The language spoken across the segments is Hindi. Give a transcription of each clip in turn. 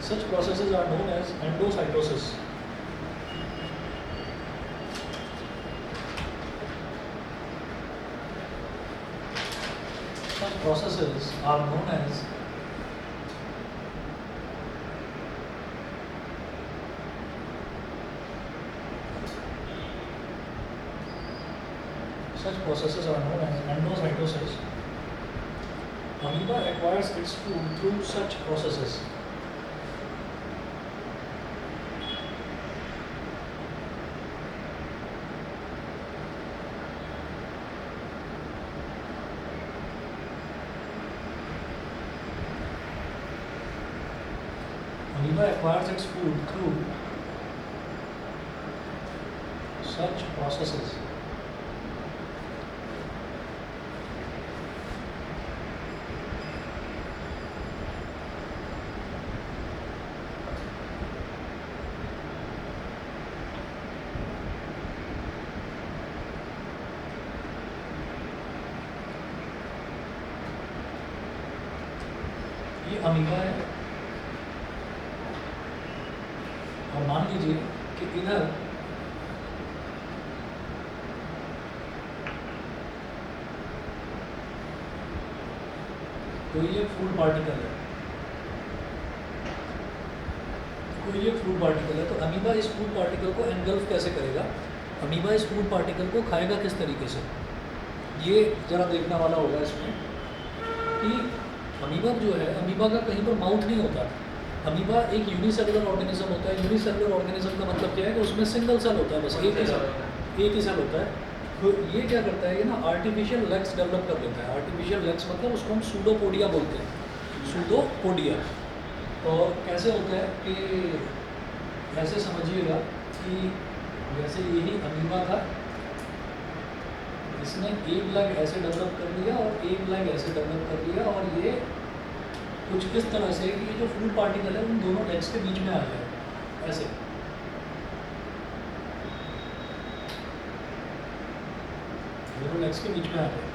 Such processes are known as endocytosis. Such processes are known as endocytosis. Amoeba acquires its food through such processes. Amoeba acquires its food through such processes. ये अमीबा है और मान लीजिए कि इधर कोई एक फूड पार्टिकल है, तो अमीबा इस फूड पार्टिकल को एनगल्फ कैसे करेगा? अमीबा इस फूड पार्टिकल को खाएगा किस तरीके से? ये ज़रा देखने वाला होगा इसमें कि अमीबा जो है, अमीबा का कहीं पर माउथ नहीं होता। अमीबा एक यूनिसेलुलर ऑर्गेनिज्म होता है। यूनिसेलुलर ऑर्गेनिज्म का मतलब क्या है कि उसमें सिंगल सेल होता है, बस एक ही सेल होता है। तो ये क्या करता है, ये ना आर्टिफिशियल लेग्स डेवलप कर लेता है। आर्टिफिशियल लेग्स मतलब उसको हम सूडोपोडिया बोलते हैं, सूडोपोडिया। और कैसे होता है कि ऐसे समझिएगा कि जैसे यही अमीबा था, इसने एक लेग ऐसे डेवलप कर लिया और एक लेग ऐसे डेवलप कर लिया, और ये कुछ इस तरह से कि ये जो फूड पार्टिकल है उन दोनों लेग्स के बीच में आ जाए, ऐसे। दोनों लेग्स के बीच में आ जाए।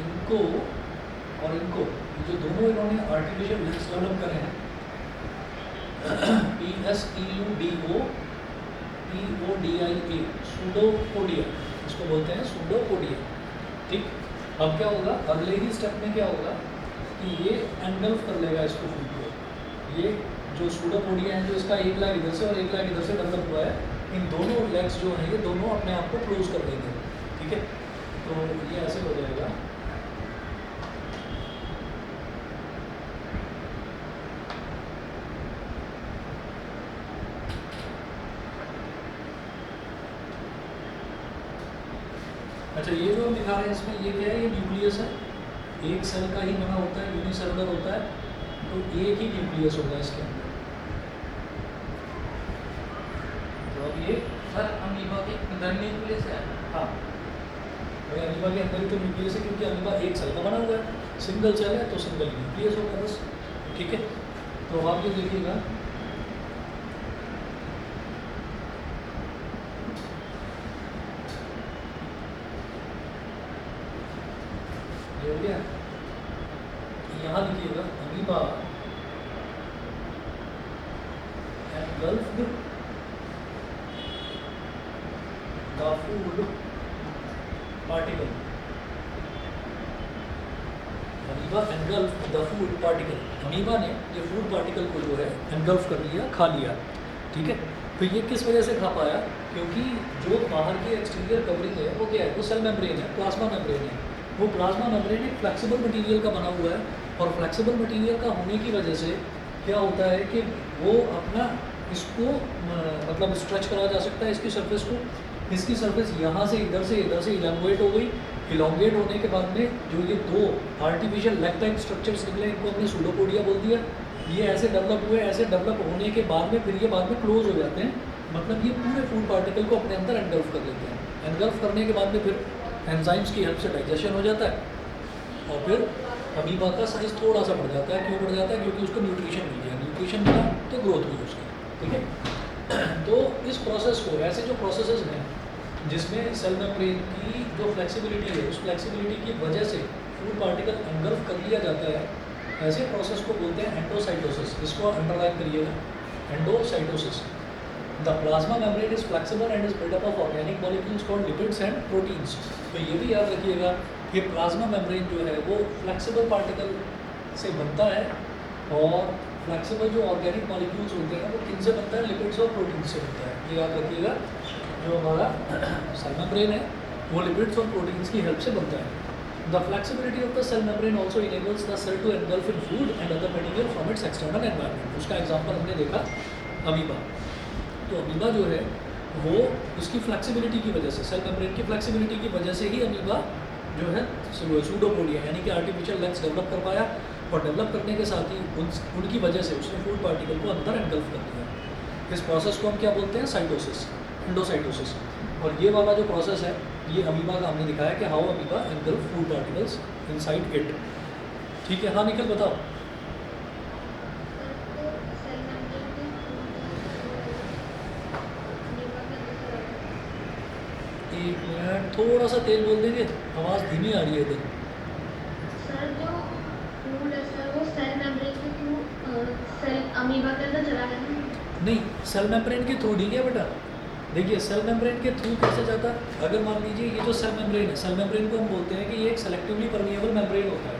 इनको और इनको, जो दोनों इन्होंने आर्टिफिशियल लेग्स डेवलप करे हैं, PSEUDOPODIA, सूडोपोडिया, इसको बोलते हैं सूडोपोडिया। ठीक, अब क्या होगा, अगले ही स्टेप में क्या होगा कि ये एनगल्फ कर लेगा इसको फूड को। ये जो सूडोपोडिया है, जो इसका एक लेग इधर से और एक लेग इधर से डेवलप हुआ है, इन दोनों लेग्स जो हैं ये दोनों अपने आप को क्लोज कर देंगे। ठीक है, तो ये ऐसे हो जाएगा। अच्छा, ये जो हम दिखा रहे हैं इसमें ये क्या है, ये न्यूक्लियस है, एक सेल का ही बना होता है, यूनिसेलुलर होता है, तो एक ही न्यूक्लियस होगा इसके अंदर। तो अब ये सर अमीबा के अंदर न्यूक्लियस है? हाँ, भाई अमीबा के अंदर ही तो न्यूक्लियस है, क्योंकि अमीबा एक सेल का बना हुआ है, सिंगल सेल है तो सिंगल न्यूक्लियस होगा बस। ठीक है, तो आप ये देखिएगा, ये हो गया। यहाँ लिखिएगा amoeba engulfed the food particle. Amoeba engulfed the food particle. Amoeba ने ये फूड पार्टिकल को जो है engulf कर लिया, खा लिया। ठीक है, तो ये किस वजह से खा पाया? क्योंकि जो बाहर की एक्सटीरियर कवरिंग है वो क्या है, वो सेल मेम्ब्रेन है, प्लाज्मा मेम्ब्रेन है। वो प्लाज्मा मेम्ब्रेन एक फ्लेक्सिबल मटेरियल का बना हुआ है, और फ्लेक्सिबल मटेरियल का होने की वजह से क्या होता है कि वो अपना इसको मतलब स्ट्रेच करा जा सकता है, इसकी सरफेस को। इसकी सरफेस यहाँ से इधर से इलांगेट हो गई। इलांगेट होने के बाद में जो ये दो आर्टिफिशियल लेग टाइप स्ट्रक्चर्स निकले, इनको हमने सूडोपोडिया बोल दिया। ये ऐसे डेवलप हुए, ऐसे डेवलप होने के बाद में फिर ये बाद में क्लोज हो जाते हैं, मतलब ये पूरे फूड पार्टिकल को अपने अंदर एंगल्फ कर लेते हैं। एनगल्फ करने के बाद में फिर एंजाइम्स की हेल्प से डाइजेशन हो जाता है और फिर अमीबा का साइज थोड़ा सा बढ़ जाता है। क्यों बढ़ जाता है? क्योंकि उसको न्यूट्रिशन मिल गया, न्यूट्रिशन मिला तो ग्रोथ हुई उसकी, ठीक है। तो इस प्रोसेस को, ऐसे जो प्रोसेसेस हैं जिसमें सेल मेम्ब्रेन की जो फ्लेक्सिबिलिटी है, उस फ्लेक्सिबिलिटी की वजह से फूड पार्टिकल एनगल्फ कर लिया जाता है, ऐसे प्रोसेस को बोलते हैं एंडोसाइटोसिस। इसको अंडरलाइन करिएगा, endocytosis. The plasma membrane is flexible and is build up of organic molecules called lipids and proteins. तो ये भी याद रखिएगा कि प्लाज्मा मेम्ब्रेन जो है वो फ्लेक्सिबल पार्टिकल से बनता है, और फ्लेक्सिबल जो ऑर्गेनिक मॉलिक्यूल्स होते हैं वो किन से बनता है? लिपिड्स और प्रोटीन से बनता है। ये याद रखिएगा, जो हमारा सेल मेम्ब्रेन है वो लिपिड्स और प्रोटीन्स की हेल्प से बनता है। The flexibility of the cell membrane also enables the cell to engulf in food and other material from its external environment. उसका एग्जाम्पल हमने देखा अमीबा। तो अमीबा जो है वो उसकी फ्लेक्सिबिलिटी की वजह से, सेल मेम्ब्रेन की फ्लेक्सिबिलिटी की वजह से ही अमीबा जो है सूडोपोडिया यानी कि आर्टिफिशियल लेग्स डेवलप कर पाया, और डेवलप करने के साथ ही उनकी वजह से उसने फूड पार्टिकल को अंदर एनगल्फ कर दिया। इस प्रोसेस को हम क्या बोलते हैं? Cytosis, endocytosis. और ये वाला जो प्रोसेस है ये अमीबा का हमने दिखाया कि how amoeba engulf food particles inside it. ठीक है, हाँ निखिल बताओ। एक मिनट, थोड़ा सा तेज बोल देंगे, आवाज़ धीमी आ रही है इधर। सर जो फूड है सर वो सेल मेम्ब्रेन के थ्रू सेल अमीबा के अंदर चला गया? नहीं, सेल मेम्ब्रेन के थ्रू नहीं गया बेटा। देखिए सेल मेम्ब्रेन के थ्रू कैसे जाता है? अगर मान लीजिए ये जो सेल मेम्ब्रेन है, सेल मेम्ब्रेन को हम बोलते हैं कि ये एक सेलेक्टिवली परमिएबल मेम्ब्रेन होता है।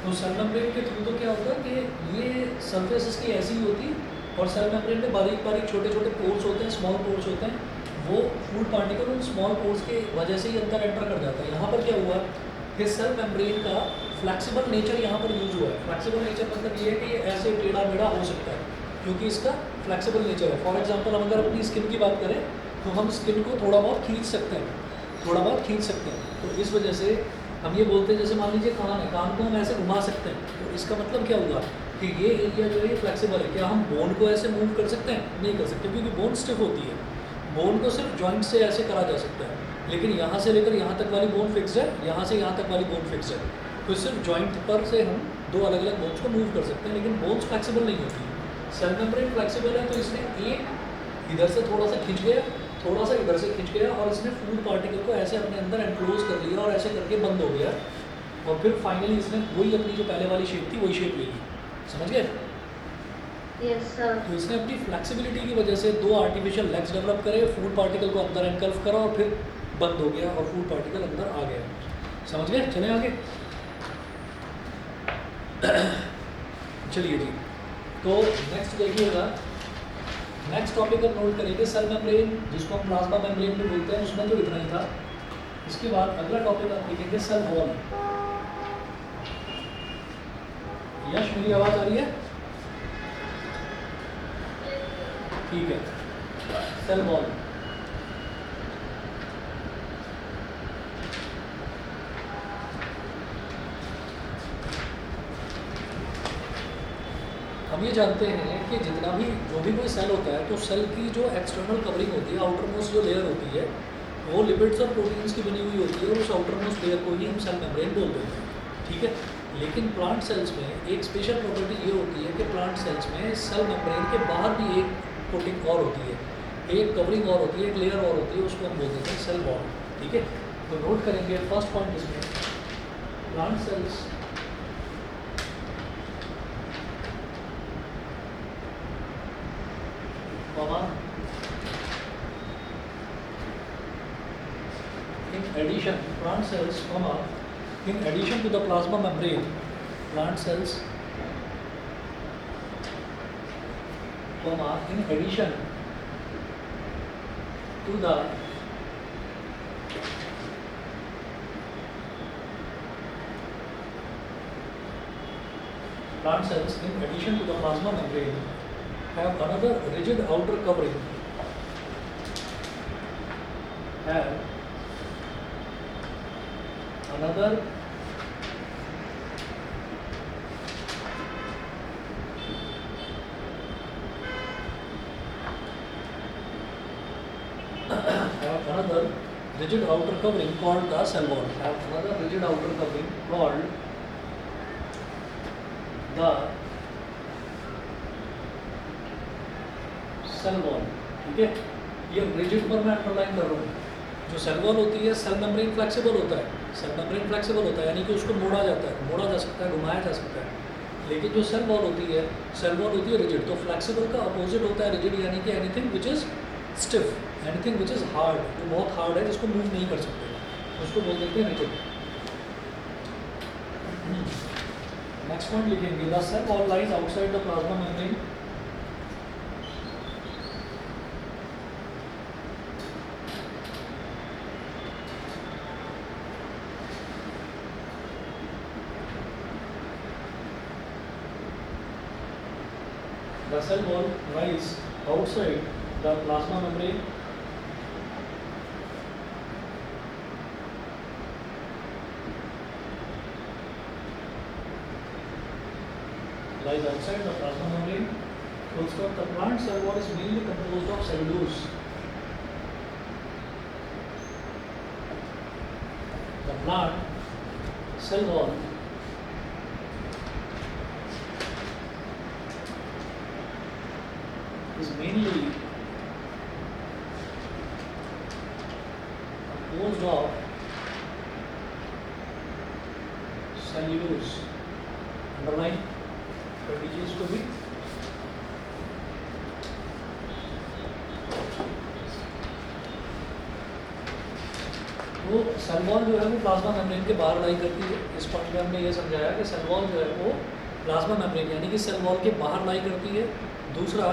तो सेल मेम्ब्रेन के थ्रू तो क्या होता है कि ये सरफेस इसकी ऐसी ही होती, और सेल मेम्ब्रेन में बारीक बारीक छोटे छोटे पोर्स होते हैं, स्मॉल पोर्स होते हैं। वो फूड पार्टिकल उन स्मॉल पोर्स के वजह से ही अंदर एंटर कर जाता है। यहाँ पर क्या हुआ कि सेल मेम्ब्रेन का फ्लेक्सिबल नेचर यहाँ पर यूज हुआ है। फ्लेक्सिबल नेचर मतलब ये है कि ये ऐसे टेढ़ा मेढ़ा हो सकता है क्योंकि इसका फ्लेक्सिबल नेचर है। फॉर एग्जांपल हम अगर अपनी स्किन की बात करें तो हम स्किन को थोड़ा बहुत खींच सकते हैं, थोड़ा बहुत खींच सकते हैं। तो इस वजह से हम ये बोलते हैं, जैसे मान लीजिए कान है, कान को हम ऐसे घुमा सकते हैं। तो इसका मतलब क्या हुआ कि ये एरिया जो है ये फ्लेक्सिबल है। क्या हम बोन को ऐसे मूव कर सकते हैं? नहीं कर सकते, क्योंकि बोन स्टिफ होती है। बोन को सिर्फ जॉइंट से ऐसे करा जा सकता है, लेकिन यहाँ से लेकर यहाँ तक वाली बोन फिक्स है, यहाँ से यहाँ तक वाली बोन फिक्स है। तो सिर्फ जॉइंट पर से हम दो अलग अलग बोन्स को मूव कर सकते हैं, लेकिन बोन्स फ्लेक्सिबल नहीं होती। सेल मेम्ब्रेन फ्लेक्सिबल है, तो इसने एक इधर से थोड़ा सा खींच गया, थोड़ा सा इधर से खींच गया, और इसने फूड पार्टिकल को ऐसे अपने अंदर एनक्लोज कर लिया और ऐसे करके बंद हो गया। और फिर फाइनली इसने वही अपनी जो पहले वाली शेप थी वही शेप ले ली। समझ गए? Yes sir. तो इसने अपनी फ्लेक्सिबिलिटी की वजह से दो आर्टिफिशियल लेग्स डेवलप करे, फूड पार्टिकल को अंदर एनगल्फ करा और फिर बंद हो गया और फूड पार्टिकल अंदर आ गया। समझ गए? चले आगे। चलिए जी, तो नेक्स्ट देखिएगा, नेक्स्ट टॉपिक हम नोट करेंगे सेल मेम्ब्रेन, जिसको हम प्लाज्मा मेम्ब्रेन भी बोलते हैं। उसमें तो इतना ही था। इसके बाद अगला टॉपिक आप लिखेंगे सेल वॉल। यश, मेरी आवाज़ आ रही है? ठीक है, सेल वॉल। हम ये जानते हैं कि जितना भी जो भी कोई सेल होता है, तो सेल की जो एक्सटर्नल कवरिंग होती है, आउटर मोस्ट जो लेयर होती है, वो लिपिड्स और प्रोटीन्स की बनी हुई होती है, और उस आउटर मोस्ट लेयर को ही हम सेल मेम्ब्रेन बोल देते हैं। ठीक है, लेकिन प्लांट सेल्स में एक स्पेशल प्रॉपर्टी ये होती है कि प्लांट सेल्स में सेल मेम्ब्रेन के बाहर भी एक कोटिंग और होती है, एक कवरिंग और होती है, एक लेयर और होती है, उसको हम बोल देते हैं सेल वॉल। ठीक है, तो नोट करेंगे फर्स्ट पॉइंट इसमें, plant cells in addition, plant cells, in addition to the plasma membrane, plant cells, in addition to the plant cells, in addition to the plasma membrane, have another rigid outer covering, have another rigid outer covering called the cell wall. Have another rigid outer covering called the cell wall. ठीक है, ये rigid पर मैं अंडरलाइन कर रहा हूँ. जो सेल वॉल होती है, सेल मेम्ब्रेन फ्लेक्सिबल होता है, सेल मेम्ब्रेन फ्लेक्सिबल होता है यानी कि उसको मोड़ा जाता है, मोड़ा जा सकता है, घुमाया जा सकता है. लेकिन जो सेल वॉल होती है, सेल वॉल होती है रिजिड. तो फ्लेक्सिबल का अपोजिट होता है रिजिड, यानी कि anything which is stiff, anything which is hard, जो बहुत हार्ड है, जिसको मूव नहीं कर सकते, उसको बोल देते हैं रिजिड. नेक्स्ट पॉइंट लिखेंगे, the cell wall lies outside the plasma membrane. The cell wall lies outside the plasma membrane. Lies outside the plasma membrane. Full stop. The plant cell wall is mainly composed of cellulose. The plant cell wall is mainly composed of cellulose. Underline strategies to be. तो सेल वॉल जो है वो प्लाज्मा मेम्ब्रेन के बाहर लाई करती है. इस पॉइंट में हमने ये समझाया कि सेल वॉल जो है वो प्लाज्मा मेम्ब्रेन यानी कि सेल वॉल के बाहर लाई करती है. दूसरा,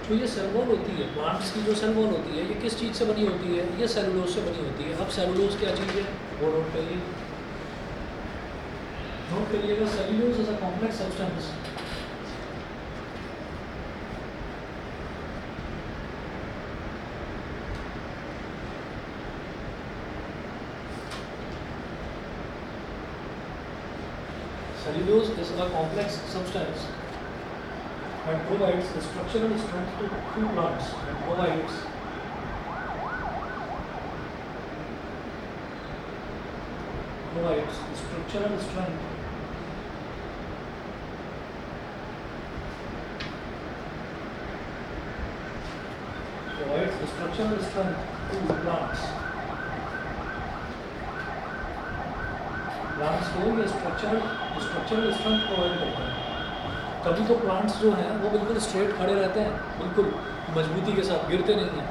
जो ये सेल वॉल होती है, प्लांट्स की जो सेल वॉल होती है, ये किस चीज़ से बनी होती है? ये सेलुलोज से बनी होती है. अब सेलुलोज क्या चीज़ है वो नोट करिए. नोट करिएगा, cellulose is a complex substance cellulose is a complex substance and provides structural strength to plants and provides structural strength to plants. Plants को ये स्ट्रक्चरल स्ट्रेंथ प्रोवाइड करता है. तभी तो प्लांट्स जो हैं वो बिल्कुल स्ट्रेट खड़े रहते हैं, बिल्कुल मजबूती के साथ, गिरते नहीं हैं.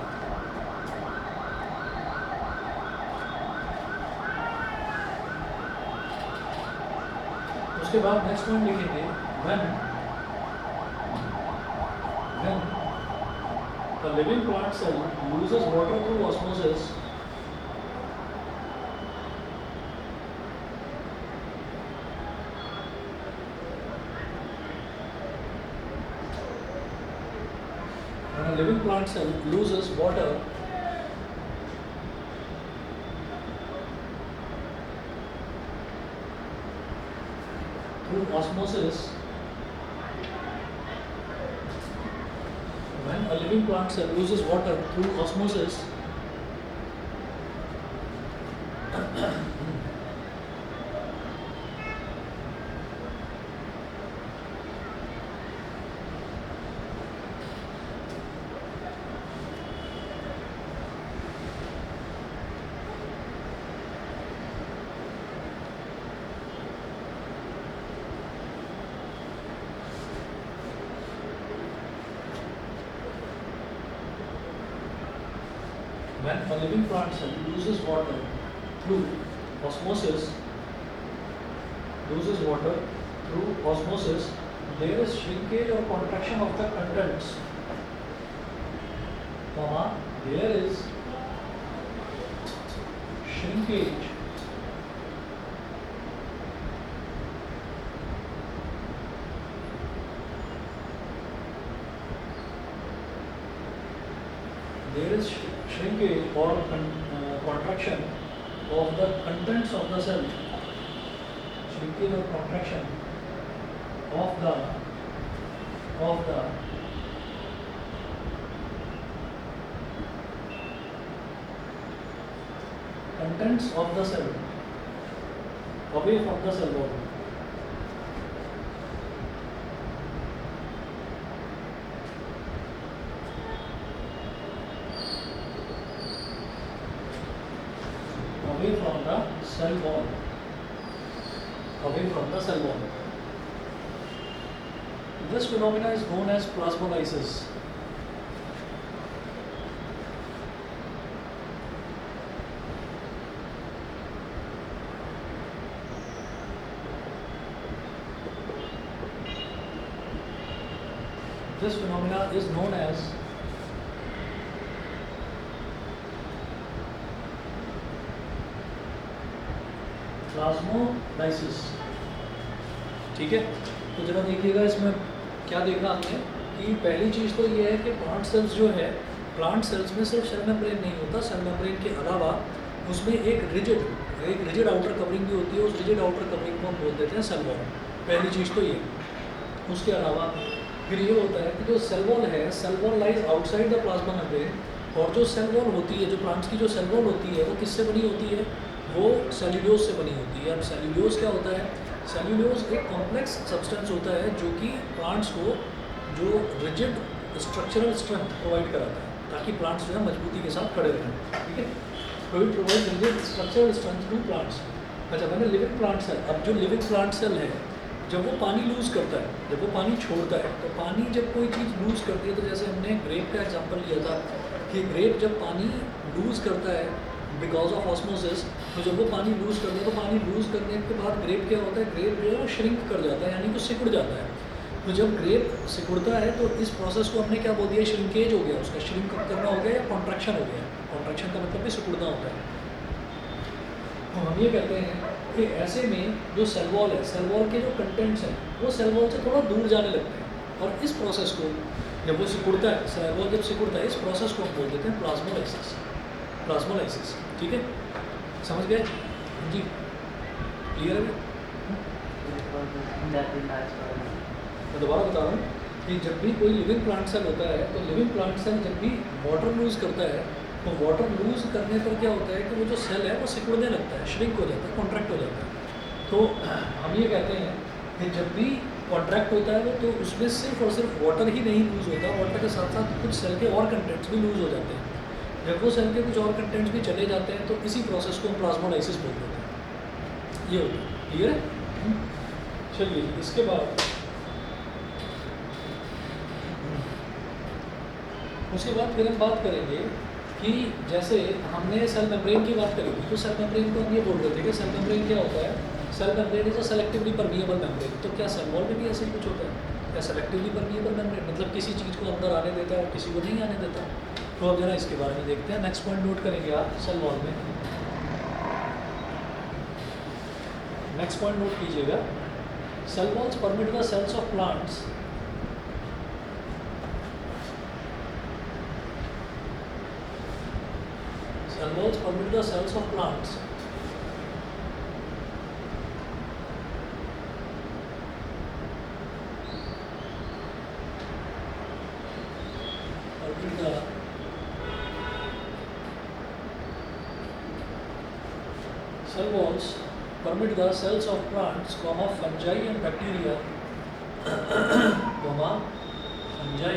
उसके बाद नेक्स्ट पॉइंट लिखेंगे, when a living plant cell loses water through osmosis, when a living plant cell loses water through osmosis, when a living plant cell loses water through osmosis, when a living plant cell loses water through osmosis, there is shrinkage or contraction of the contents, there is shrinkage or contraction of the contents of the cell. Shrinkage or contraction of the contents of the cell away from the cell wall. Away from the cell wall. Away from the cell wall. This phenomena is known as plasmolysis. This phenomena is known as plasmolysis. ठीक है, तो जरा देखिएगा इसमें क्या देखा हमने कि पहली चीज़ तो ये है कि प्लांट सेल्स जो है, प्लांट सेल्स में सिर्फ सेल मेम्ब्रेन नहीं होता, सेल मेम्ब्रेन के अलावा उसमें एक रिजिड आउटर कवरिंग भी होती है। उस रिजिड आउटर कवरिंग को हम बोल देते हैं सेल वॉल। पहली चीज़ तो ये। उसके अलावा फिर ये होता है कि जो सेल वॉल है, cell wall lies outside the plasma membrane. और जो सेल वॉल होती है, जो प्लांट्स की जो सेल वॉल होती है, वो किससे बनी होती है? वो सेल्यूलोज से बनी होती है। अब सेल्यूलोज क्या होता है? सेल्यूलोज एक कॉम्प्लेक्स सब्सटेंस होता है जो कि प्लांट्स को जो रिजिड स्ट्रक्चरल स्ट्रेंथ प्रोवाइड कराता है, ताकि प्लांट्स जो है मजबूती के साथ खड़े रहें। ठीक है, तो it provide rigid structural strength to plants. अच्छा, मैंने लिविंग प्लांट सेल, अब जो लिविंग प्लांट सेल है, जब वो पानी लूज़ करता है, जब वो पानी छोड़ता है, तो पानी जब कोई चीज़ लूज़ करती है, तो जैसे हमने ग्रेप का एग्जांपल लिया था कि ग्रेप जब पानी लूज़ करता है बिकॉज ऑफ ऑस्मोसिस, तो जब वो पानी लूज़ करता है, तो पानी लूज़ करने के बाद ग्रेप क्या होता है? ग्रेप जो है वो श्रिंक कर जाता है, यानी कि सिकुड़ जाता है। तो जब ग्रेप सिकुड़ता है, तो इस प्रोसेस को हमने क्या बोल दिया? श्रिंकेज हो गया उसका। श्रिंक करना हो गया या कॉन्ट्रैक्शन हो गया। कॉन्ट्रैक्शन का मतलब भी सिकुड़ना होता है। तो हम ये कहते हैं कि ऐसे में जो सेल वॉल है, सेल वॉल के जो कंटेंट्स हैं, वो सेल वॉल से थोड़ा दूर जाने लगते हैं। और इस प्रोसेस को जब वो सिकुड़ता है, सेल वॉल जब सिकुड़ता है, इस प्रोसेस को हम बोल देते हैं प्लाज्मोलाइसिस। प्लाज्मोलाइसिस, ठीक है, समझ गए जी? क्लियर है? मैं दोबारा बता रहा हूँ कि जब भी कोई लिविंग प्लांट सेल होता है, तो लिविंग प्लांट सेल जब भी वाटर लूज़ करता है, तो वाटर लूज़ करने पर क्या होता है कि वो जो सेल है वो सिकुड़ने लगता है, श्रिंक हो जाता है, कॉन्ट्रैक्ट हो जाता है। तो हम ये कहते हैं कि जब भी कॉन्ट्रैक्ट होता है वो, तो उसमें सिर्फ और सिर्फ वाटर ही नहीं लूज़ होता, वाटर के साथ साथ कुछ सेल के और कंटेंट्स भी लूज़ हो जाते हैं। जब वो सेल के कुछ और कंटेंट्स भी चले जाते हैं, तो इसी प्रोसेस को हम प्लाज्मोलाइसिस बोल देते हैं। ये होता है, क्लियर है? चलिए, इसके बाद उसके बाद फिर हम बात करेंगे कि जैसे हमने सेल मेम्ब्रेन की बात करी थी, तो सेल मेम्ब्रेन को हम ये बोल रहे थे कि सेल मेम्ब्रेन क्या होता है? Cell membrane is a selectively permeable membrane. तो क्या सेल वॉल में भी ऐसे ही कुछ होता है? क्या सेलेक्टिवली परमिएबल मेम्ब्रेन मतलब किसी चीज़ को अंदर आने देता है और किसी को नहीं आने देता? तो अब जरा इसके बारे में देखते हैं। नेक्स्ट पॉइंट नोट करेंगे आप सेल वॉल में। नेक्स्ट पॉइंट नोट कीजिएगा, cell walls permit the cells of plants cell walls permit the cells of plants permit the cells of plants, fungi and bacteria, fungi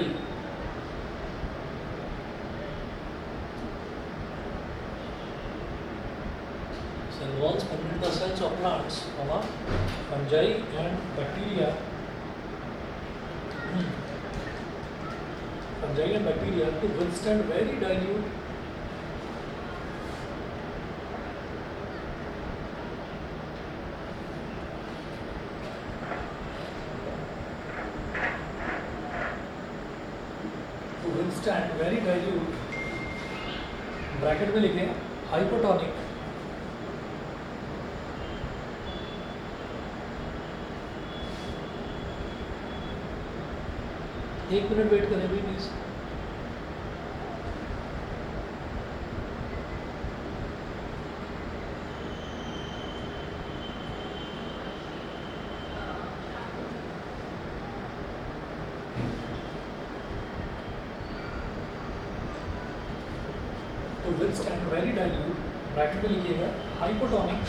cell walls permit the cells of plants, fungi and bacteria, to withstand very dilute bracket में लिखें हाइपोटोनिक एक मिनट वेट करें भी please. To withstand very dilute bracket में लिखिएगा hypotonic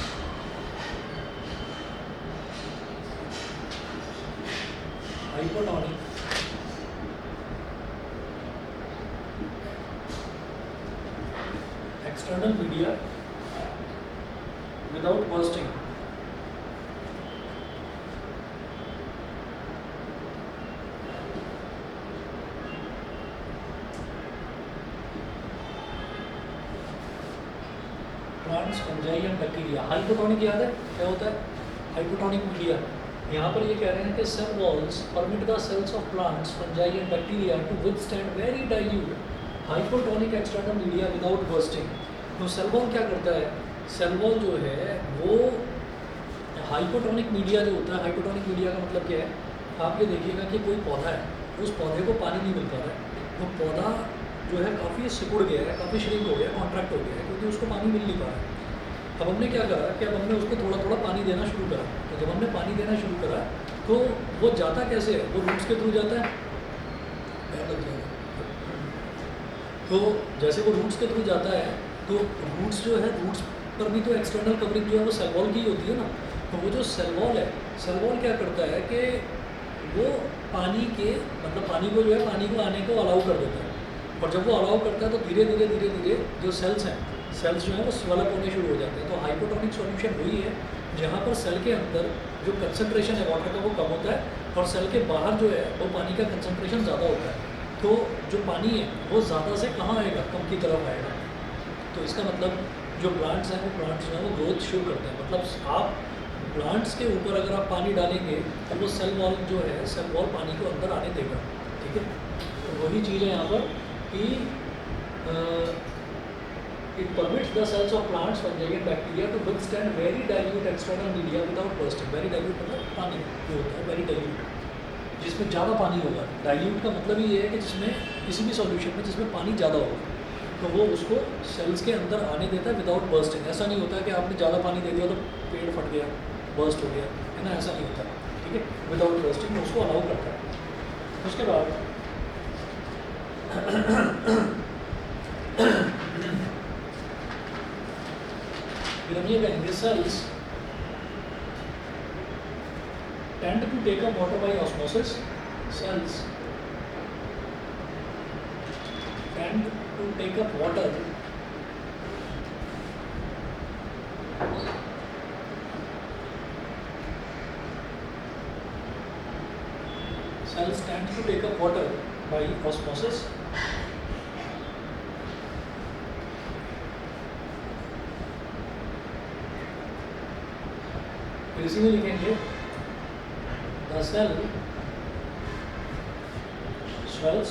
external media without bursting. Plants, fungi and bacteria. Hypotonic याद है क्या होता है? Hypotonic media. यहाँ पर ये कह रहे हैं कि cell walls permit the cells of plants, fungi and bacteria to withstand very dilute hypotonic external media without bursting. तो सेल वॉल क्या करता है? सेल वॉल जो है वो हाइपोटोनिक मीडिया जो होता है, हाइपोटोनिक मीडिया का मतलब क्या है? आप ये देखिएगा कि कोई पौधा है, उस पौधे को पानी नहीं मिल पा रहा है, तो पौधा जो है काफ़ी सिकुड़ गया है, काफ़ी श्रिंक हो गया, कॉन्ट्रैक्ट हो गया है, क्योंकि उसको पानी मिल नहीं पा रहा है। अब हमने क्या करा कि अब हमने उसको थोड़ा थोड़ा पानी देना शुरू करा। तो जब हमने पानी देना शुरू करा तो वो जाता कैसे है? वो रूट्स के थ्रू जाता है। तो जैसे वो रूट्स के थ्रू जाता है तो रूट्स जो है, रूट्स पर भी तो एक्सटर्नल कवरिंग जो है वो सेल वॉल की होती है ना। तो वो जो सेल वॉल है, सेल वॉल क्या करता है कि वो पानी के मतलब पानी को जो है पानी को आने को अलाउ कर देता है। और जब वो अलाउ करता है तो धीरे धीरे जो सेल्स हैं, सेल्स जो है वो स्वेलअप होने शुरू हो जाते हैं। तो हाइपोटोनिक सॉल्यूशन वही है जहाँ पर सेल के अंदर जो कंसंट्रेशन है वाटर का वो कम होता है और सेल के बाहर जो है वो पानी का कंसंट्रेशन ज़्यादा होता है। तो जो पानी है वो ज़्यादा से कहाँ आएगा? कम की तरफ आएगा। तो इसका मतलब जो प्लांट्स हैं वो प्लांट्स जो है वो ग्रोथ शुरू करते हैं। मतलब आप प्लांट्स के ऊपर अगर आप पानी डालेंगे तो वो सेल वॉल जो है, सेल वॉल पानी को अंदर आने देगा। ठीक है, तो वही चीज़ है यहाँ पर कि it permits the cells of plants, fungi and bacteria to withstand very dilute external media without bursting. Very dilute मतलब पानी जो होता है, very dilute, जिसमें ज़्यादा पानी होगा। डाइल्यूट का मतलब ये है कि जिसमें किसी भी सॉल्यूशन में जिसमें पानी ज़्यादा होगा तो वो उसको सेल्स के अंदर आने देता है विदाउट बर्स्टिंग। ऐसा नहीं होता कि आपने ज़्यादा पानी दे दिया तो पेड़ फट गया, बर्स्ट हो गया, है ना, ऐसा नहीं होता। ठीक है, विदाउट बर्स्टिंग उसको अलाउ करता है। उसके बाद फिर हम ये कहेंगे cells tend to take up water by osmosis. Cells tend to take up water cells tend to take up water by osmosis. फिर इसी में लिखेंगे the cell swells,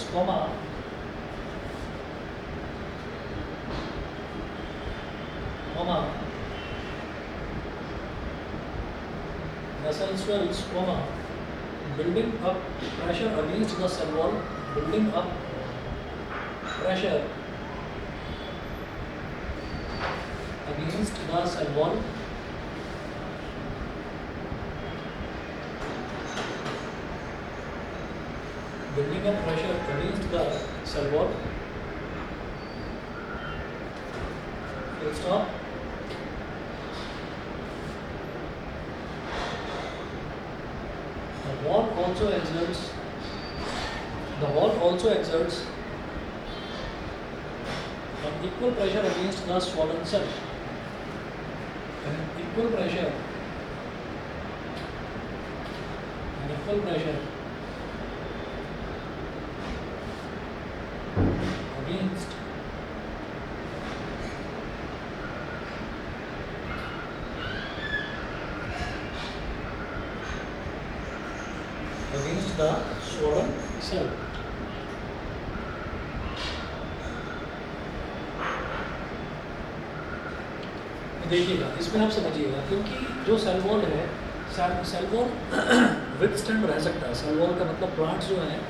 the cell swells, building up pressure against the cell wall, building up pressure against the cell wall, building up pressure against the cell wall. Full stop. The wall also exerts an equal pressure against the swollen cell. An equal pressure against the swollen cell. देखिएगा, इसमें आप समझिएगा, क्योंकि जो सेल वॉल है, सेल वॉल विथस्टैंड रह सकता है। सेल वॉल का मतलब प्लांट्स जो हैं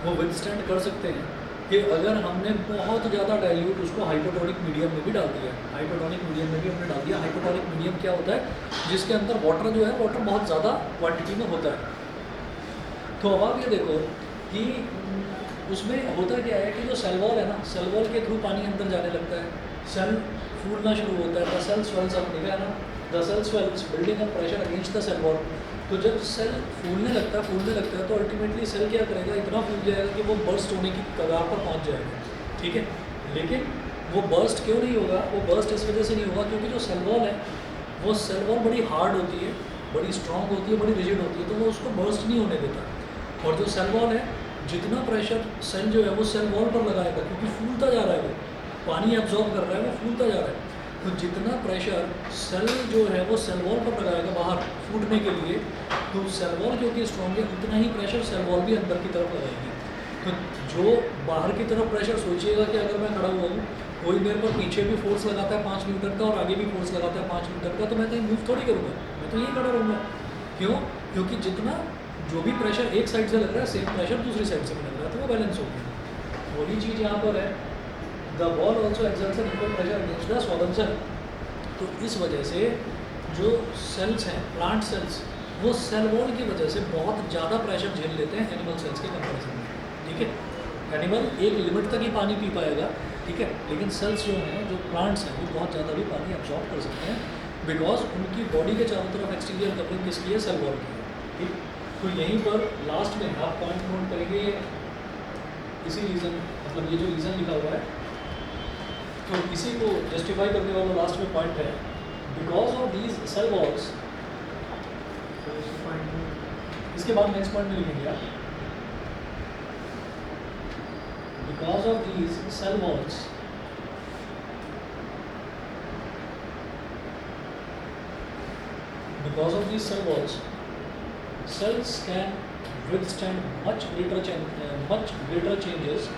वो विथस्टैंड कर सकते हैं कि अगर हमने बहुत ज़्यादा डाइल्यूट उसको हाइपोटोनिक मीडियम में भी डाल दिया। हाइपोटोनिक मीडियम में भी हमने डाल दिया। हाइपोटोनिक मीडियम क्या होता है? जिसके अंदर वाटर जो है, वाटर बहुत ज़्यादा क्वांटिटी में होता है। तो अब आप ये देखो कि उसमें होता क्या है कि जो सेल वॉल है ना, सेल वॉल के थ्रू पानी अंदर जाने लगता है। सेल फूलना शुरू होता है, द सेल स्वेल्स अप, ठीक है ना, the cell swells building up pressure against the cell wall. तो जब सेल फूलने लगता है तो अल्टीमेटली सेल क्या करेगा, इतना फूल जाएगा कि वो बर्स्ट होने की कगार पर पहुंच जाएगा, ठीक है। लेकिन वो बर्स्ट क्यों नहीं होगा, वो बर्स्ट इस वजह से नहीं होगा क्योंकि जो सेल वॉल है वो सेल वॉल बड़ी हार्ड होती है, बड़ी स्ट्रांग होती है, बड़ी रिजिड होती है, तो वो उसको बर्स्ट नहीं होने देता। और जो सेल वॉल है, जितना प्रेशर सेल जो है वो सेल वॉल पर लगाएगा, क्योंकि फूलता जा रहा है, वो पानी एब्जॉर्ब कर रहा है, वो फूलता जा रहा है, तो जितना प्रेशर सेल जो है वो सेल वॉल पर लगाएगा बाहर फूटने के लिए, तो सेल वॉल क्योंकि स्ट्रॉन्ग है उतना ही प्रेशर सेल वॉल भी अंदर की तरफ लगाएगी। तो जो बाहर की तरफ प्रेशर, सोचिएगा कि अगर मैं खड़ा हुआ हूँ, कोई मेरे पर पीछे भी फोर्स लगाता है 5 न्यूटन का और आगे भी फोर्स लगाता है 5 न्यूटन का, तो मैं कहीं मूव थोड़ी करूँगा, मैं तो यहीं खड़ा रहूँगा। क्यों? क्योंकि जितना जो भी प्रेशर एक साइड से लग रहा है सेम प्रेशर दूसरी साइड से भी लग रहा है, तो वो बैलेंस हो गया। वही चीज़ यहाँ पर है, the wall also exerts an equal pressure against the swollen cell. तो इस वजह से जो सेल्स हैं, प्लांट सेल्स, वो सेल वॉल की वजह से बहुत ज़्यादा प्रेशर झेल लेते हैं एनिमल सेल्स के कंपैरिजन में, ठीक है। एनिमल एक लिमिट तक ही पानी पी पाएगा, ठीक है, लेकिन सेल्स जो हैं, जो प्लांट्स हैं, वो बहुत ज़्यादा भी पानी एब्जॉर्ब कर सकते हैं, बिकॉज उनकी बॉडी के चारों तरफ एक्सटीरियर कवरिंग किसकी है, सेल वॉल की है, ठीक। तो यहीं पर लास्ट में आप पॉइंट नोट करेंगे, इसी रीज़न, मतलब ये जो रीज़न लिखा हुआ है, तो इसी को जस्टिफाई करने वाला लास्ट में पॉइंट है, because of these cell walls. इसके बाद नेक्स्ट पॉइंट में लिखेंगे आप, because of these cell walls because of these cell walls, cells can withstand much greater changes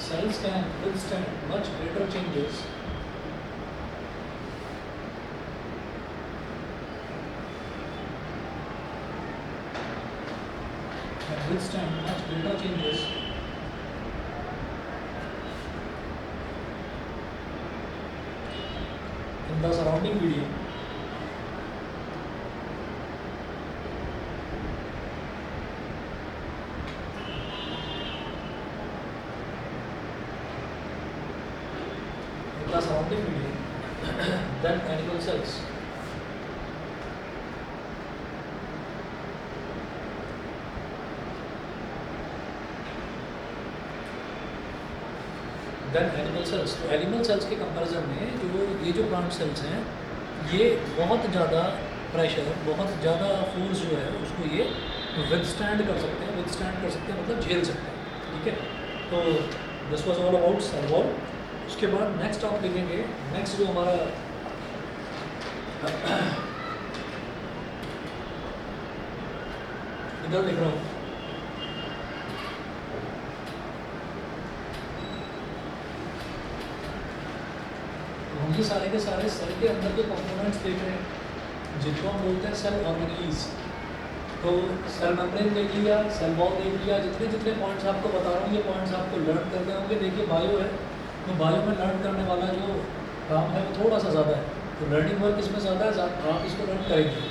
cells can withstand much greater changes withstand much greater changes in the surrounding medium than animal cells. Than animal cells, तो एनिमल सेल्स के कंपैरिजन में जो ये जो प्लांट सेल्स हैं, ये बहुत ज़्यादा प्रेशर, बहुत ज़्यादा फोर्स जो है उसको ये विथस्टैंड कर सकते हैं, मतलब झेल सकते हैं, ठीक है। तो this was all about cell wall. उसके बाद नेक्स्ट आप लिखेंगे, नेक्स्ट जो हमारा इधर लिख रहा हूँ, हम ये सारे के सारे सेल के अंदर के कंपोनेंट्स देख रहे हैं, जिनको हम बोलते हैं सेल ऑर्गेनीज। तो सेल मेम्ब्रेन देख लिया, सेल वॉल देख लिया, जितने जितने पॉइंट्स आपको बता रहा हूँ ये पॉइंट्स आपको लर्न करने होंगे। देखिए बायो है, तो बायो में लर्न करने वाला जो काम है वो थोड़ा सा ज़्यादा है, तो लर्निंग वर्क इसमें ज़्यादा है, आप इसको लर्न करेंगे,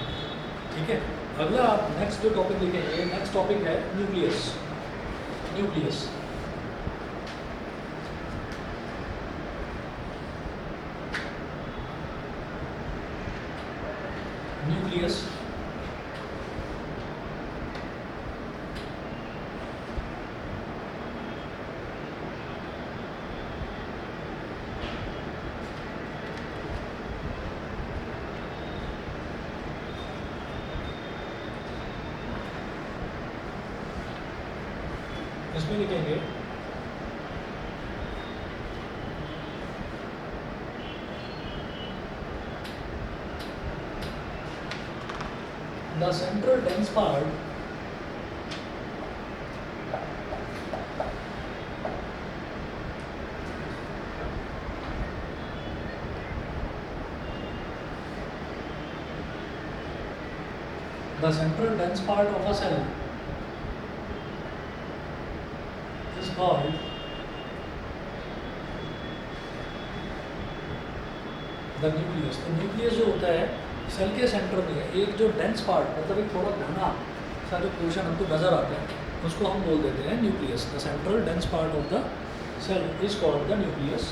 ठीक है। अगला आप नेक्स्ट जो टॉपिक लिखेंगे, नेक्स्ट टॉपिक है न्यूक्लियस। न्यूक्लियस न्यूक्लियस इसमें लिखेंगे the central dense part of a cell is called the nucleus। तो न्यूक्लियस जो होता है सेल के सेंटर में एक जो डेंस पार्ट मतलब एक थोड़ा घना सा जो पोर्शन हमको नज़र आता है उसको हम बोल देते हैं nucleus. The central dense part of the cell is called the nucleus.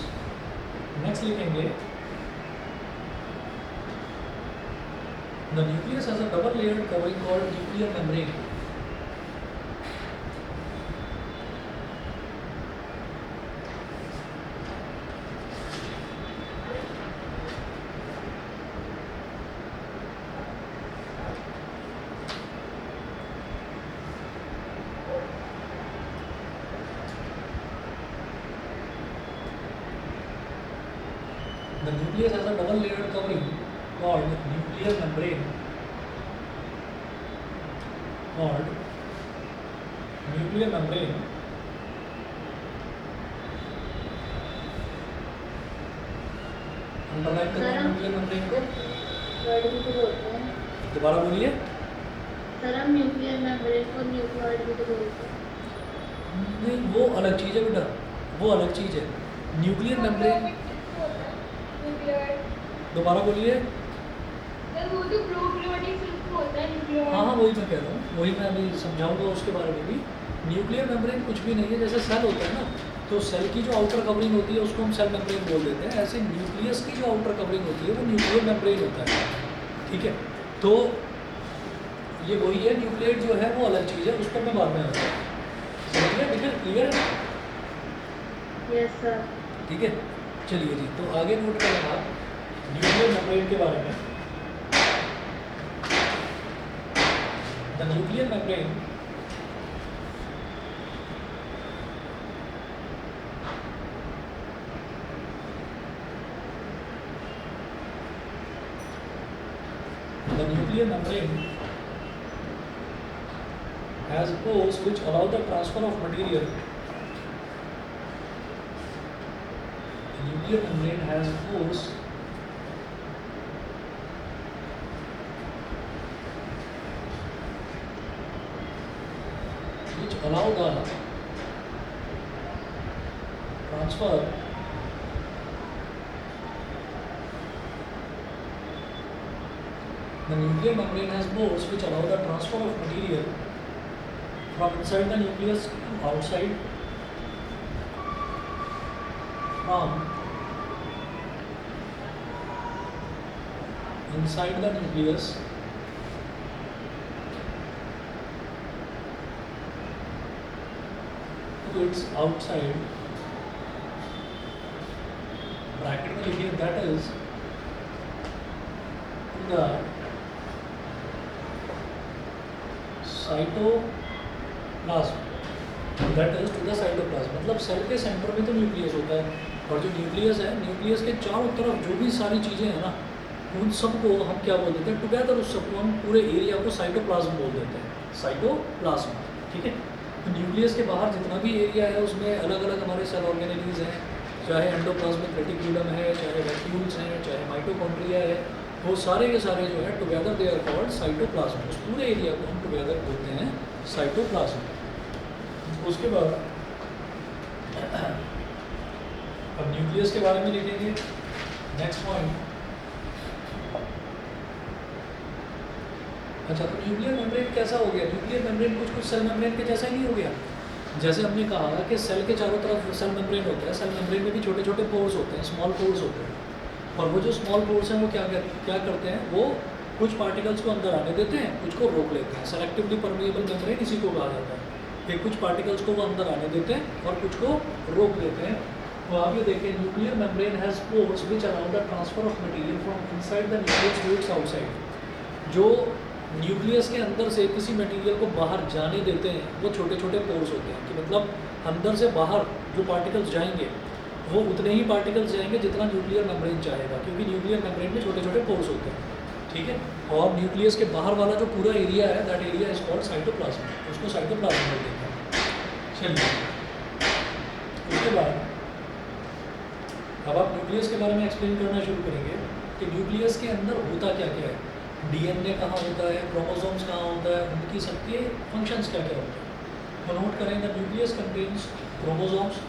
Next लिखेंगे the nucleus has a double layered covering called nuclear membrane. The nucleus has a double layered covering called nuclear membrane. Called nuclear membrane. Underline करें न्यूक्लियर मेम्ब्रेन को। वर्ड भी तो बोलते हैं दोबारा बोलिए। सर हम न्यूक्लियर मेम्ब्रेन को न्यूक्लियोइड भी तो बोलते हैं। नहीं, वो अलग चीज़ है बेटा, वो अलग चीज़ है। न्यूक्लियर मेम्ब्रेन, दोबारा बोलिए। सर वो तो प्रोक्रियोटिक सिल्क होता है न्यूक्लियोइड। हाँ हाँ, वही मैं कह रहा हूँ, वही मैं अभी समझाऊंगा उसके बारे में भी। न्यूक्लियर मेम्ब्रेन कुछ भी नहीं है, जैसे सेल होता है ना, तो सेल की जो आउटर कवरिंग होती है उसको हम सेल मेम्ब्रेन बोल देते हैं। ऐसे न्यूक्लियस की जो आउटर कवरिंग होती है वो न्यूक्लियर मेम्ब्रेन होता है। ठीक है, तो ये वही है। न्यूक्लियड जो है वो अलग चीज़ है, उस पर मैं बाद में आता हूँ। समझ गए? बिल्कुल क्लियर है? Yes sir. ठीक है, चलिए जी, तो आगे नोट करें आप न्यूक्लियर मेम्ब्रेन के बारे में। The nuclear membrane has pores which allow the transfer of material. The nuclear membrane has pores which allow the transfer The nuclear membrane has pores which allow the transfer of material from inside the nucleus to outside, from inside the nucleus to its outside, bracket में लिखिए, that is the cytoplasm, that is to the cytoplasm. मतलब सेल के सेंटर में तो न्यूक्लियस होता है, और जो न्यूक्लियस है, न्यूक्लियस के चारों तरफ जो भी सारी चीज़ें हैं ना, उन सबको हम क्या बोल देते हैं टुगेदर, उस सबको हम पूरे एरिया को साइटोप्लाज्म बोल देते हैं, साइटोप्लाज्म। ठीक है, तो न्यूक्लियस के बाहर जितना भी एरिया है उसमें अलग अलग हमारे सेल ऑर्गेनेलीज हैं, चाहे एंडोप्लाज्मिक रेटिक्यूलम है, चाहे वैक्यूल्स हैं, चाहे माइटोकॉन्ड्रिया है, वो सारे के सारे जो है together they are called cytoplasm. उस पूरे एरिया को हम टुगेदर बोलते हैं साइटोप्लाज्म। उसके बाद अब न्यूक्लियस के बारे में लिखेंगे। नेक्स्ट पॉइंट, अच्छा, तो न्यूक्लियर मेम्ब्रेन कैसा हो गया? न्यूक्लियर मेम्ब्रेन कुछ सेल मेम्ब्रेन के जैसा ही नहीं हो गया। जैसे हमने कहा कि सेल के चारों तरफ सेल मेम्ब्रेन होता है, सेल मेम्ब्रेन में भी छोटे छोटे पोर्स होते हैं, स्मॉल पोर्स होते हैं, और वो जो स्मॉल पोर्स हैं वो क्या करते हैं, वो कुछ पार्टिकल्स को अंदर आने देते हैं, कुछ को रोक लेते हैं। सेलेक्टिवली परमिएबल मेम्ब्रेन इसी को कहा जाता है कि कुछ पार्टिकल्स को वो अंदर आने देते हैं और कुछ को रोक देते हैं। तो आप ये देखें, nuclear membrane has pores which allow the transfer of material from inside the nucleus to its outside. जो न्यूक्लियस के अंदर से किसी मटेरियल को बाहर जाने देते हैं वो छोटे छोटे पोर्स होते हैं, कि मतलब अंदर से बाहर जो पार्टिकल्स जाएंगे वो उतने ही पार्टिकल्स जाएंगे जितना न्यूक्लियर मेम्ब्रेन चाहेगा, क्योंकि न्यूक्लियर मेम्ब्रेन में छोटे छोटे पोर्स होते हैं। ठीक है, और न्यूक्लियस के बाहर वाला जो पूरा एरिया है, that area is called cytoplasm, उसको साइटोप्लाज्म बोल देते हैं। चलिए, उसके बाद अब आप न्यूक्लियस के बारे में एक्सप्लेन करना शुरू करेंगे कि न्यूक्लियस के अंदर होता क्या क्या है, डीएनए कहाँ होता है, क्रोमोसोम्स कहाँ होता है, उनकी सबके फंक्शंस क्या क्या होते हैं। तो नोट करें, the nucleus contains chromosomes,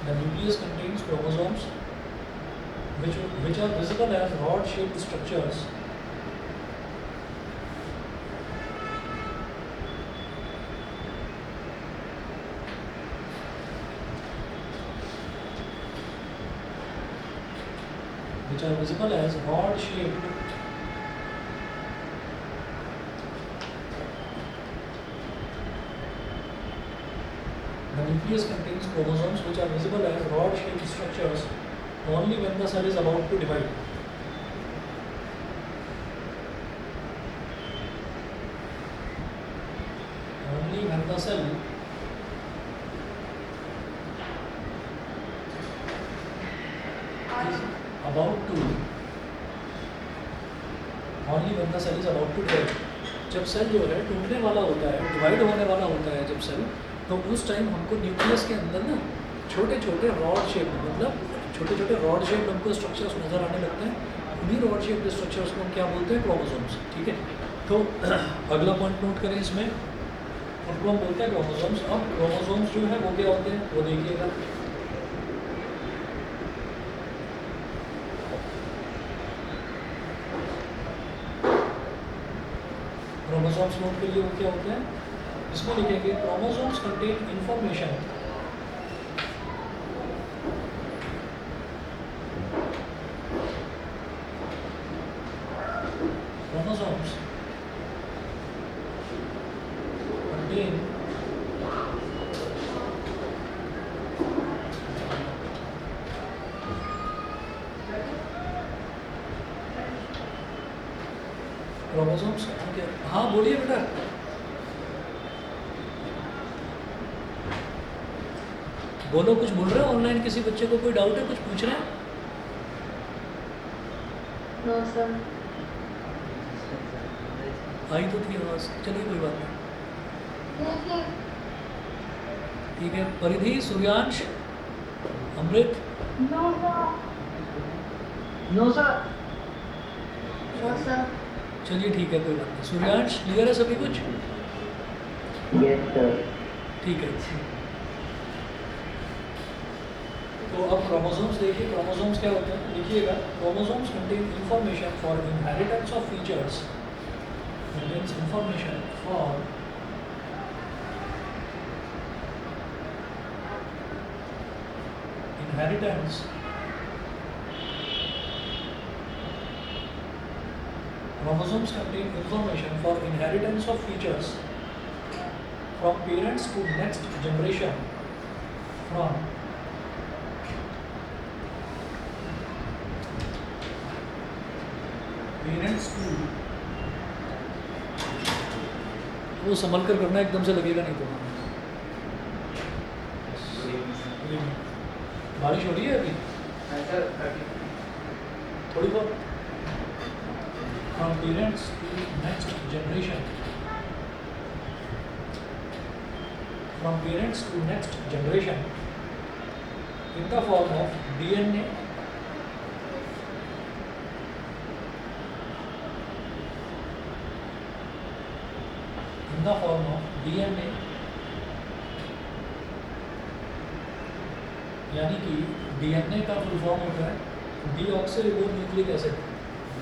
The nucleus contains chromosomes which are visible as rod-shaped structures. Which are visible as rod-shaped The nucleus contains chromosomes which are visible as rod-shaped structures only when the cell is about to divide. Only when the cell is about to only when the cell is about to divide. जब सेल जो है टूटने वाला होता है, डिवाइड होने वाला होता है जब सेल, तो उस टाइम हमको न्यूक्लियस के अंदर ना छोटे छोटे रॉड शेप मतलब छोटे छोटे रॉड शेप हमको स्ट्रक्चर्स नज़र आने लगते हैं। उन्हीं रॉड शेप स्ट्रक्चर्स को हम क्या बोलते हैं? क्रोमोसोम्स। ठीक है, तो अगला पॉइंट नोट करें इसमें, उनको हम बोलते हैं क्रोमोसोम्स। अब क्रोमोसोम्स जो है वो क्या होते हैं वो देखिएगा। क्रोमोसोम्स नोट के लिए वो क्या होते हैं, इसमें लिखेंगे chromosomes contain information chromosomes contain chromosomes. हाँ बोलिए बेटा। बोलो, कुछ बोल रहे हो ऑनलाइन? किसी बच्चे को कोई डाउट है, कुछ पूछ रहे हैं? No sir. आई तो थी आवाज, चलिए कोई बात नहीं। ठीक है, Paridhi, Suryansh, Amrit. No sir. No sir. No sir. चलिए ठीक है, कोई बात नहीं। सूर्यांश, क्लियर है सभी कुछ? Yes sir. ठीक है। तो अब क्रोमोसोम्स देखिए, क्रोमोसोम्स क्या होते हैं लिखिएगा। Chromosomes contain information for inheritance of features, contains information for inheritance chromosomes contain information for inheritance of features from parents to next generation, from parents to वो संभल कर करना, एकदम से लगेगा नहीं तो। बारिश हो रही है अभी थोड़ी बहुत। From parents to next generation, from parents to next generation in the form of DNA, in the form of DNA, यानी कि DNA का फुल फॉर्म होता है deoxyribo nucleic acid,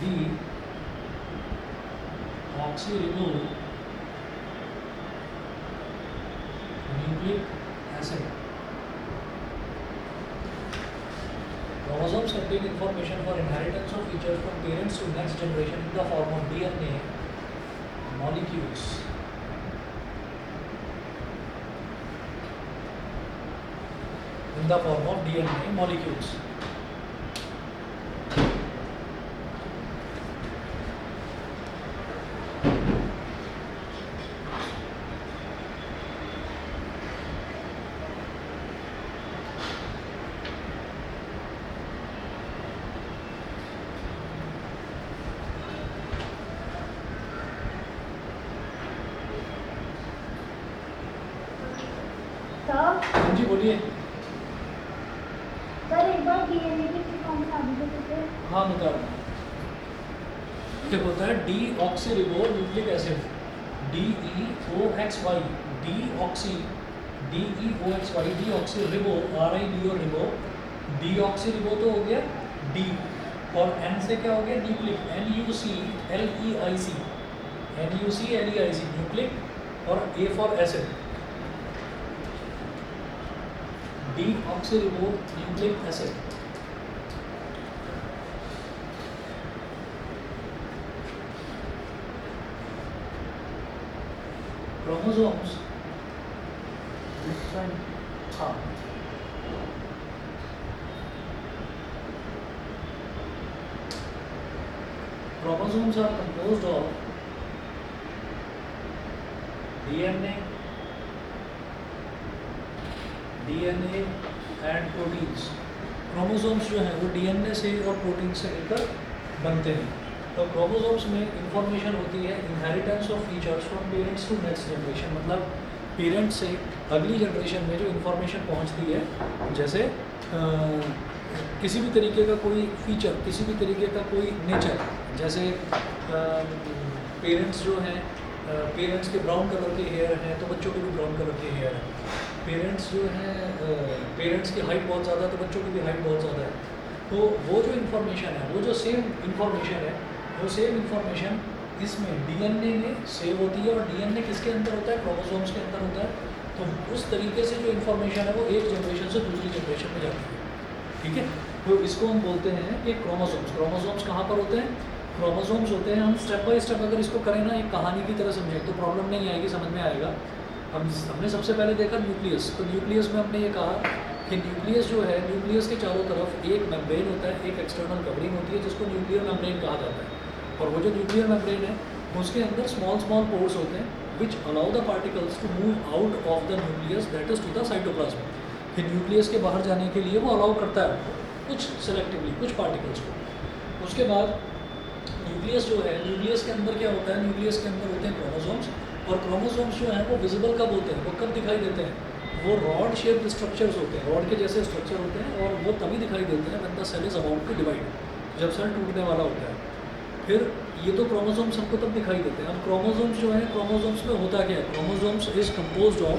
deoxyribo nucleic acid. Chromosomes contain information for inheritance of features from parents to next generation in the form of DNA molecules. In the form of DNA molecules. Sir ji बोलिए। सर एक बार DNA की फॉर्म बता दीजिए। हाँ बता रहा हूँ। देखो होता है deoxyribo nucleic acid, DEOXY, deoxy DEOXY deoxyribo, RIBO ribo, deoxyribo तो हो गया D, और N से क्या हो गया न्यूक्लिक, NUCLEIC, NUCLEIC न्यूक्लिक, और A for acid, deoxyribo nucleic acid. Chromosomes, This one. हाँ, chromosomes are composed of DNA and proteins। Chromosomes जो हैं वो डीएनए से और प्रोटीन से मिलकर बनते हैं। तो क्रोमोसोम्स में इंफॉर्मेशन होती है inheritance of features from parents to next generation, मतलब पेरेंट्स से अगली जनरेशन में जो इंफॉर्मेशन पहुंचती है, जैसे किसी भी तरीके का कोई फीचर, किसी भी तरीके का कोई नेचर, जैसे पेरेंट्स जो हैं, पेरेंट्स के ब्राउन कलर के हेयर हैं तो बच्चों के भी ब्राउन कलर के हेयर हैं, पेरेंट्स जो हैं, पेरेंट्स की हाइट बहुत ज़्यादा है तो बच्चों की भी हाइट बहुत ज़्यादा है। तो वो जो इन्फॉर्मेशन है, वो जो सेम इन्फॉर्मेशन है, वो सेम इन्फॉर्मेशन इसमें डीएनए में सेव होती है, और डीएनए किसके अंदर होता है, क्रोमोसोम्स के अंदर होता है। तो उस तरीके से जो इन्फॉर्मेशन है वो एक जनरेशन से दूसरी जनरेशन में जाती है, ठीक है। तो इसको हम बोलते हैं कि क्रोमोसोम्स। क्रोमोसोम्स कहाँ पर होते हैं, क्रोमोसोम्स होते हैं, हम स्टेप बाय स्टेप अगर इसको करें ना एक कहानी की तरह समझें तो प्रॉब्लम नहीं आएगी, समझ में आएगा। हमने सबसे पहले देखा न्यूक्लियस, तो न्यूक्लियस में हमने ये कहा कि न्यूक्लियस जो है, न्यूक्लियस के चारों तरफ एक मेम्ब्रेन होता है, एक एक्सटर्नल कवरिंग होती है जिसको न्यूक्लियर मेम्ब्रेन कहा जाता है, और वो जो न्यूक्लियर मेम्ब्रेन है उसके अंदर स्मॉल पोर्स होते हैं which allow the particles to move out of the nucleus that is to the cytoplasm. फिर न्यूक्लियस के बाहर जाने के लिए वो अलाउ करता है कुछ सेलेक्टिवली कुछ पार्टिकल्स को। उसके बाद न्यूक्लियस जो है, न्यूक्लियस के अंदर क्या होता है, न्यूक्लियस के अंदर होते हैं क्रोमोसोम्स, और क्रोमोसोम्स जो हैं वो विजिबल कब होते हैं, वो कब दिखाई देते हैं, वो रॉड शेप्ड स्ट्रक्चर्स होते हैं, रॉड के जैसे स्ट्रक्चर होते हैं, और वो तभी दिखाई देते हैं when the cell is about to divide, जब सेल टूटने वाला होता है। फिर ये तो क्रोमोसोम्स हमको तब दिखाई देते हैं। अब क्रोमोसोम्स जो है, क्रोमोसोम्स में होता क्या है, क्रोमोसोम्स इज कंपोज्ड ऑफ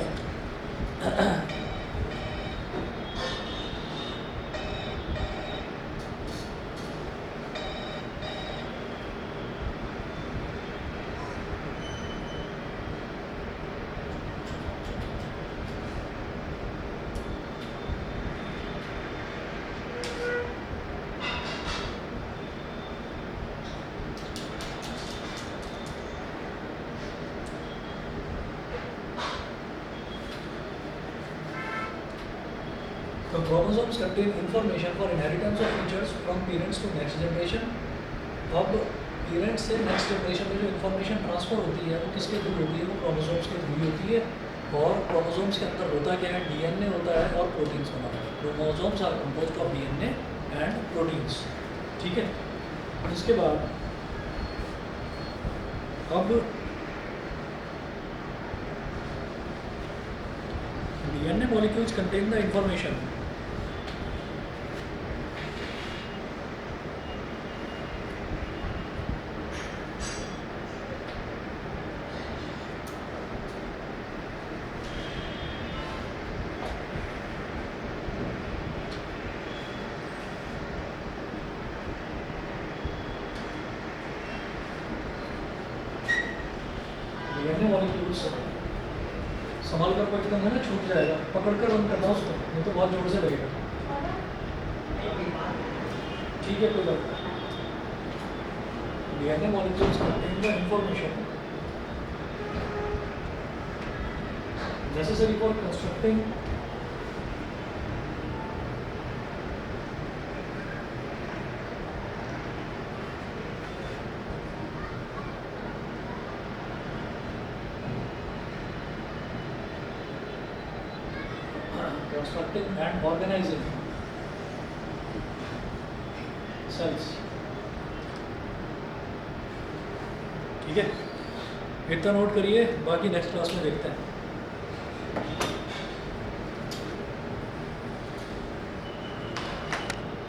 तो chromosomes contain information for inheritance of features from parents to next generation। अब पेरेंट्स से नेक्स्ट जनरेशन में जो इन्फॉर्मेशन ट्रांसफर होती है वो किसके थ्रू होती है, वो क्रोमोसोम्स के थ्रू होती है। और क्रोमोसोम्स के अंदर होता क्या है, डीएनए होता है और प्रोटीन्स बनाता है। Chromosomes are composed of DNA and proteins, ठीक है। इसके बाद अब DNA molecules contain the information DNA molecules संभाल कर पकड़ है ना, छूट जाएगा, पकड़ कर बंद करना उसको, नहीं तो बहुत जोर से लगेगा, ठीक है, कोई बात नहीं। DNA molecules contain the information necessary for constructing and organizing cells, ठीक है। इतना नोट करिए, बाकी नेक्स्ट क्लास में देखते हैं।